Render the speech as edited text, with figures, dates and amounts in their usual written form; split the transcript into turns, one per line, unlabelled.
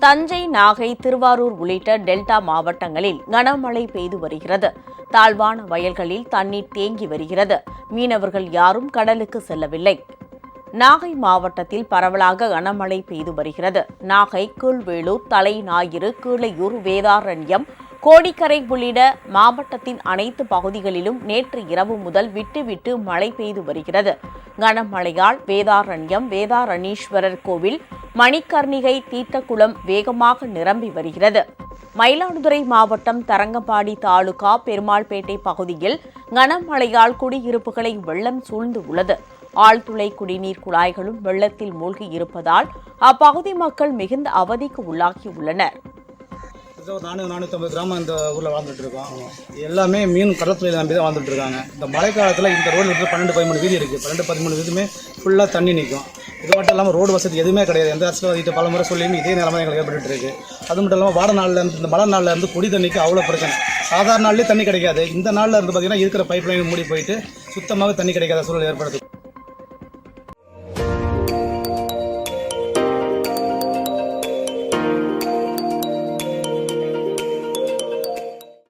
தஞ்சை, நாகை, திருவாரூர் உள்ளிட்ட டெல்டா மாவட்டங்களில் கனமழை பெய்து வருகிறது. தாழ்வான வயல்களில் தண்ணீர் தேங்கி வருகிறது. மீனவர்கள் யாரும் கடலுக்கு செல்லவில்லை. நாகை மாவட்டத்தில் பரவலாக கனமழை பெய்து வருகிறது. நாகை, கீழ்வேளூர், தலைஞாயிறு, கீழையூர், வேதாரண்யம், கோடிக்கரை உள்ளிட்ட மாவட்டத்தின் அனைத்து பகுதிகளிலும் நேற்று இரவு முதல் விட்டு மழை பெய்து வருகிறது. கனமழையால் வேதாரண்யம், வேதாரணீஸ்வரர் கோவில், மணிக்கர்ணிகை, தீர்த்தக்குளம் வேகமாக நிரம்பி வருகிறது. மயிலாடுதுறை மாவட்டம் தரங்கம்பாடி தாலுகா பெருமாள்பேட்டை பகுதியில் கனமழையால் குடியிருப்புகளை வெள்ளம் சூழ்ந்து உள்ளது. ஆழ்துளை குடிநீர் குழாய்களும் வெள்ளத்தில் மூழ்கி இருப்பதால் அப்பகுதி மக்கள் மிகுந்த அவதிக்கு உள்ளாகியுள்ளனர்.
450 கிராமம் இந்த ஊரில் வாழ்ந்துட்டு இருக்கோம். எல்லாமே மீன் கடற்கரை நம்பி தான் வாழ்ந்துட்டு இருக்காங்க. இந்த மழை காலத்தில் இந்த ரோடு 12-13 வீதி இருக்குது. 12-13 வீதியுமே ஃபுல்லாக தண்ணி நிற்கும். இது மட்டும் இல்லாமல் ரோடு வசதி எதுவுமே கிடையாது. எந்த அரசியல்வாதிகிட்ட பல முறை சொல்லியும் இதே நிலைமை எங்களுக்கு ஏற்பட்டு இருக்கு. அது மட்டும் இல்லாமல் வாட நாளில் இருந்து இந்த மழை நாளில் இருந்து குடி தண்ணிக்கு அவ்வளோ பிரச்சனை. சாதாரண நாள்லேயே தண்ணி கிடைக்காது. இந்த நாளில் இருந்து பார்த்தீங்கன்னா இருக்கிற பைப் லைன் மூடி போயிட்டு சுத்தமாக தண்ணி கிடைக்காத சூழல் ஏற்படுது.